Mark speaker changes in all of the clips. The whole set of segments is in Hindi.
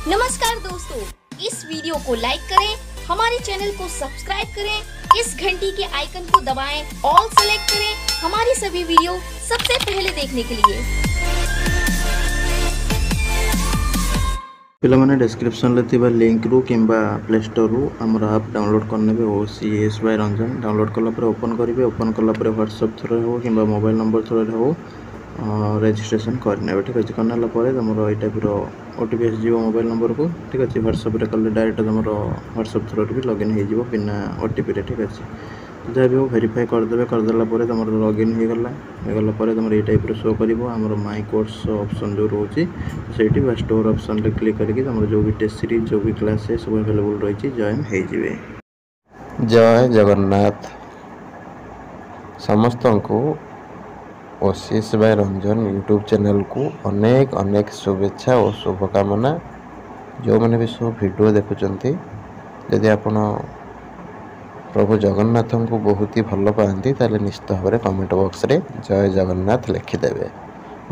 Speaker 1: नमस्कार दोस्तों, इस वीडियो को लाइक करें, हमारे चैनल को सब्सक्राइब करें, इस घंटी के आइकन को दबाएं, ऑल सेलेक्ट करें हमारी सभी वीडियो सबसे पहले देखने के लिए।
Speaker 2: पिलामाने डिस्क्रिप्शन ले थिबा लिंक रु किंबा प्ले स्टोर रु हमर ऐप डाउनलोड करने बे OCS बाय रंजन डाउनलोड कला पर ओपन करिवे। ओपन कला पर WhatsApp थ्रू हो किंबा मोबाइल नंबर थ्रू हो रजिस्ट्रेशन करने ठीक अच्छे करना तुम ये टाइप OTP आसो मोबाइल नंबर को ठीक अच्छे WhatsApp रे कले डायरेक्ट तुम WhatsApp थ्रू भी लॉगिन हो बिना OTP रे ठीक अच्छे जहाँ भी हो वेरीफाई करदे करदेला तुम लॉगिन होगला तुम ये टाइप शो कर माई कोर्स ऑप्शन जो रोचे से स्टोर ऑप्शन रे क्लिक करके तुम जो भी टेस्ट सीरीज जो भी क्लास है सब अवेलेबल रही जॉइन हो। जय जगन्नाथ समस्त को OCS by Ranjan YouTube channel को अनेक अनेक शुभेच्छा और शुभकामना। जो मैंने भी सब वीडियो देखुंट यदि आपण प्रभु जगन्नाथ को बहुत ही भल पाती ताले निश्चित भाव में कमेंट बॉक्स रे जय जगन्नाथ लिखिदेवे।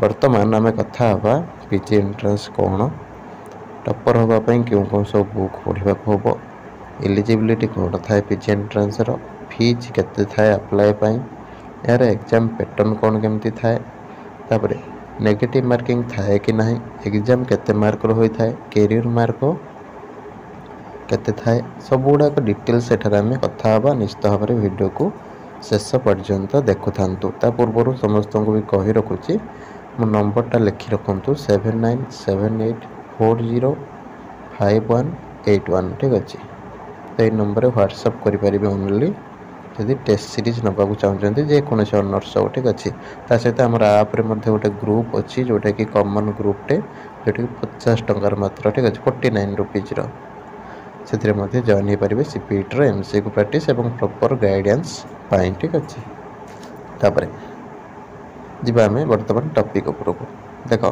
Speaker 2: वर्तमान आम कथा हवा PG एंट्रेंस कौन टॉपर होगापी क्यों कौन सब बुक पढ़ा हम एलिजिबिलिटी कौन थाए PG एंट्रेंस फीज केते थाए अप्लाई यार एग्जाम पैटर्न कौन केमती थाए तापर नेगेटिव मार्किंग थाए कि नहीं एग्जाम केते मार्क रो होई थाए कैरियर मार्क केते थाए सब गुड़ाक डिटेल्स एठार आम कथा हवा। निश्चित भाव में वीडियो को शेष पर्यंत देखु था पूर्व समस्त को भी कही रखुची मो नंबरटा लिखि रखु 7978405181 ठीक अच्छे। तो ये नंबर व्हाट्सअप करें ओनली यदि टेस्ट सीरीज नाक चाहते जेकोसी ऑनर्स हो ठीक अच्छे। सहित आम आप्रे गोटे ग्रुप अच्छी जोटा कि कॉमन ग्रुपटे जोटा कि 50 टंकार मात्र ठीक अच्छे 49 रुपीज से जॉइन हो पारे CPET MCQ प्रैक्टिस और प्रॉपर गाइडेंस पाई ठीक अच्छे। तापर जीवा आम बर्तमान टॉपिक उपरको देख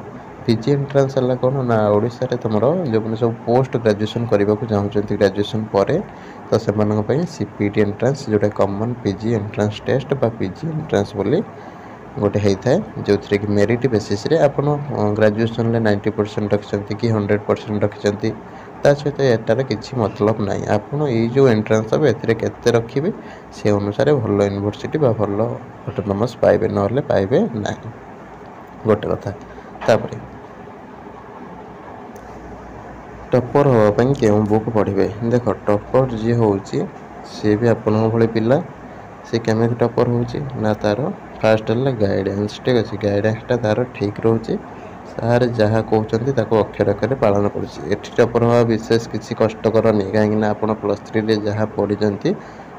Speaker 2: PG एंट्रेंस है कौन ना ओडिशा रे तुम जो मैंने सब पोस्ट ग्रेजुएशन करने को चाहते ग्रेजुएशन पर तो से CPET एंट्रेंस जोटा कॉमन PG एंट्रेंस टेस्ट बा PG एंट्रेंस बोली गोटे होता है जो थी कि मेरिट बेसिस रे आपण ग्रेजुएशन ले 90% रखिंट कि 100% रखिंट सहित यार किसी मतलब ना आपड़ ये जो एंट्रेंस हम ए रखिए से अनुसार भल यूनिवर्सिटी भल ऑटोनोमस पाइबे ना पाइबे ना गोटे कथा। तापर टॉपर होगापी क्यों बुक पढ़े देख टॉपर जी हूँ सी भी आपण भाई पिला सी केमी टॉपर हो तार फास्ट है गाइडेंस ठीक अच्छे गाइडेंसटा तार ठीक रोचे सार जहाँ कहते अक्षर अक्षर पालन कर टॉपर हवा विशेष किसी कष्टकर नहीं कहीं आप +3 जहाँ पढ़ी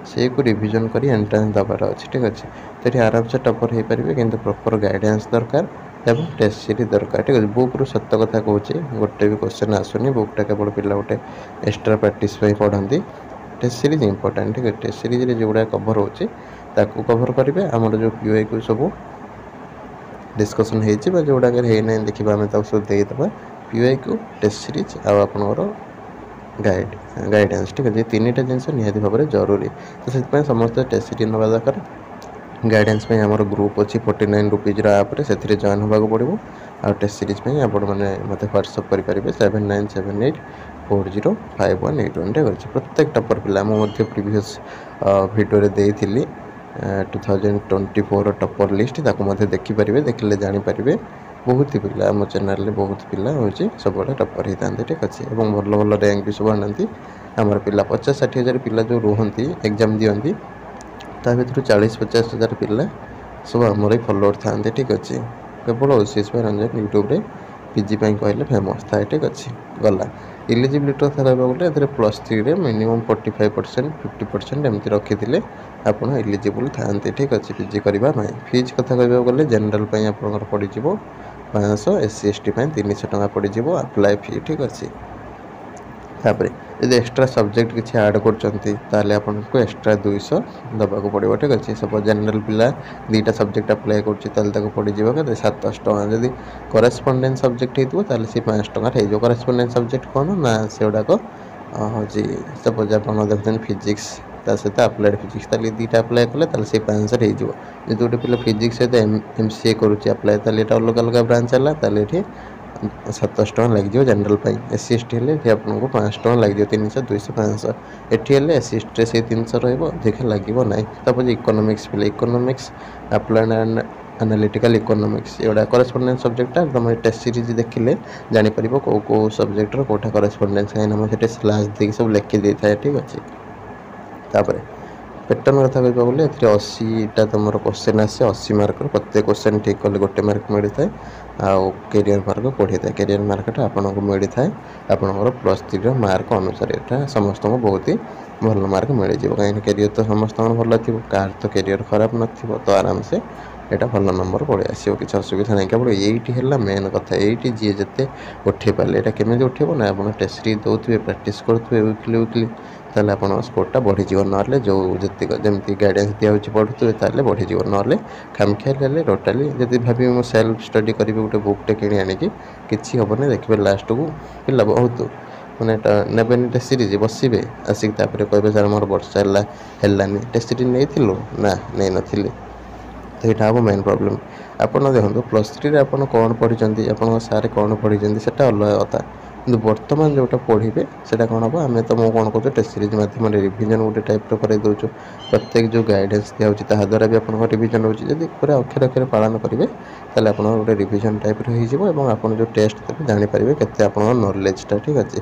Speaker 2: से को रिविजन कर एंट्रेंस दबार अच्छे ठीक अच्छे। तो ये आराम से टॉपर हो पारे कि प्रॉपर गाइडेंस दरकार एवं टेस्ट सीरीज दरकार ठीक है। बुक रू सत कथा कहे गोटे भी क्वेश्चन आसुनी बुकटा केवल पिला गोटे एक्स्ट्रा प्रैक्टिस पढ़ती टेस्ट सीरीज इंपोर्टेंट ठीक है। टेस्ट सीरीज जोड़ा कभर होची ताकू कभर करेंगे आमर जो PY को सब डिस्कसन हो जोड़ा ना देखा आम सब देदेबा PY को टेस्ट सीरीज आपर गाइडेंस ठीक है। तीन टा जिन निहाती भाव में जरूरी तो से समस्त टेस्ट सीरीज ना दरकार गाइडेंस पे आमर ग्रुप अच्छी 49 रुपीज आप्रे से जॉइन होगा पड़ो आ टेस्ट सीरीज पे आप मत व्हाट्सअप करेंगे 7978405181 ठीक अच्छे। प्रत्येक टॉपर पिला मुझे प्रीवियस वीडियो देती 2024 टॉपर लिस्ट देखिपारे देखिले जानीपारे बहुत ही पिला आम चैनल बहुत पिला हूँ सब टॉपर होता ठीक अच्छे और भल भल रैंक भी सब आना आमर पिला 50-60 हज़ार पिला जो रुहति एग्जाम दिखती ता भर 40-50 हज़ार पिला सब आमर फलोअर था ठीक अच्छे। केवल OCS बाय रंजन यूट्यूब रे PG कहले फेमस था ठीक अच्छे। गला इलिजिबिलिटी कथा कहते गले +3 रे मिनिमम 45% 50% एमती रखी आप इलिजिबल था ठीक अच्छे PG करने। फीज कथा कह गले जनरल आप पड़ 500 SC ST 300 टका पड़ अप्लाई फी ठीक अच्छे। तापर यदि एक्स्ट्रा सब्जेक्ट किसी ऐड कर आपको एक्स्ट्रा 200 दबाक पड़ो ठीक अच्छे। सपोज जनरल पिला 2टा सब्जेक्ट अप्लाई कर पड़ 700 टका जदि करेस्पोंडेंस सब्जेक्ट होता सी 500 टका हो। करेस्पोंडेंस सब्जेक्ट कौन ना से गुड़ाक हूँ सपोज आप देखते फिजिक्स सहित अप्लाइड फिजिक्स 2टा अप्लाई कले से 500 हो। गोटे पिला फिजिक्स सहित MCA करुच्चे अप्लाई अलग अलग ब्रांच है ये 700 ଟଙ୍କା ଲାଗିଯିବ ଜେନେରାଲ एससी एसटी हेले ये आपको 500 टଙ୍କା लग 300 200 500 एटी हेले एससी एसटी से 300 रहिबो अधिक लगिबो नाही। सपोज इकोनॉमिक्स पिले economics applied and analytical economics एवडा करेस्पोंडेंस सब्जेक्ट तुम टेस्ट सीरीज देखिले जानि परिबो को सब्जेक्ट रो कोठा करेस्पोंडेंस है हम सेटे स्लैश देके सब लिखि दे था। ठीक अछि तापर पैटर्न कथा कहबा बोले एथि 80टा तुमर क्वेश्चन आसे 80 मार्क प्रत्येक क्वेश्चन ठीक कले गोटे मार्क मिली थाए आउ कैरियर मार्क 20 था कैरियर मार्कटा आपको मिली थाए आपनकर +3 रो मार्क अनुसार एटा समस्त को बहुत ही भल मार्क मिल जाए कहीं कैरियर तो समस्त भल थी कार तो कैरियर खराब नथिबो तो आराम से एटा भल नंबर पड़े आसो कि असुविधा नहीं केवल यही है मेन कथा ये जी जिते उठे पारे यहाँ केमी उठेब ना आप टेस्ट सीरीज दौथे प्राक्ट करुवे वीकली वीकली ताले आप स्कोरटा बढ़ीज ना जो जमी गाइडेंस दिखाई पढ़ुवे ताले बढ़ीज ना खामखियाल टोटाली जब भावी मुझे सेल्फ स्टडी करी गोटे बुकटे कि आणिकी किसी हेनी देखिए लास्ट को पिला बहुत मैंने नेबेनि टेस्ट सीरीज बसवे आसिक कहे सर मोर वर्षा है टेस्ट सीरीज नहीं ना नहीं नी तो यहाँ हम मेन प्रोब्लेम आपड़ देखो +3 आप कौन पढ़ी आप सारे कौन पढ़ी से अलग कथा कि बर्तमान जोटा पढ़े से कौन हम आम तो मुझे कौन कर टेस्ट सीरीज माध्यम रिविजन गोटे टाइप कर दौचु प्रत्येक जो गाइडेंस दिखाई द्वारा भी आप रिविजन रोचे जब पूरा अक्षर अक्षर पालन करेंगे ताले आप गोटे रिविजन टाइप आप जो टेस्ट देते जानीपारे के आप नॉलेजटा ठीक अच्छे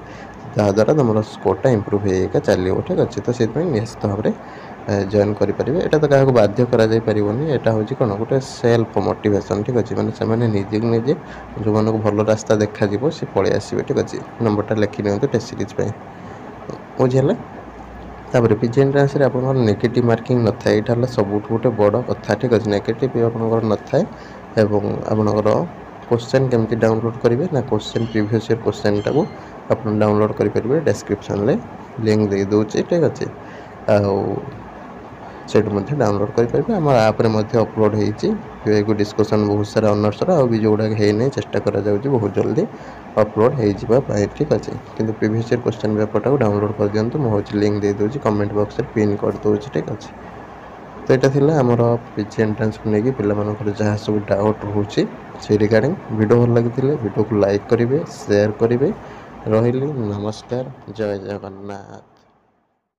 Speaker 2: जहाँद्वारा तुम स्कोरटा इम्प्रूव होगा चलो ठीक अच्छे तो से निश्चित भाव में जॉइन करेंगे यहाँ तो क्या बाध्य कर यहाँ हूँ कौन गोटे सेल्फ मोटिवेशन ठीक अच्छे मैंने निजे निजे जो मन को भल रास्ता देखा सी पलि आसवे ठीक अच्छे नंबरटा लिखि नि टेस्ट सीरीज बुझे तापर पीजी एंट्रांस आप नेगेटिव मार्किंग न था यहाँ सब गोटे बड़ कथा ठीक अच्छे नेगेटिव आप न था आपणकर क्वेश्चन केमती डाउनलोड करेंगे ना क्वेश्चन प्रीवियस ईयर क्वेश्चन टाक आप डाउनलोड करेंगे डिस्क्रिप्शन में लिंक दे दूचे ठीक अच्छे से डाउनलोड करेंगे आम आप्रे अपलोड हो डिस्कसन बहुत सारा अनर्सर भी जोड़ा है चेष्टा करा बहुत जल्दी अपलोड हो ठीक अच्छे कि प्रीवियस ईयर क्वेश्चन पेपर टाक डाउनलोड कर दिखाँ मुझे लिंक दे दूँ कमेंट बॉक्स में पिन कर दूँ ठीक अच्छे तो यहाँ आमर पीजी एंट्रांस को लेकिन पिला जहाँ सब डाउट रोचे से रिगार्डिंग वीडियो भल लगी वीडियो को लाइक करेंगे शेयर करेंगे रही नमस्कार जय जगन्नाथ।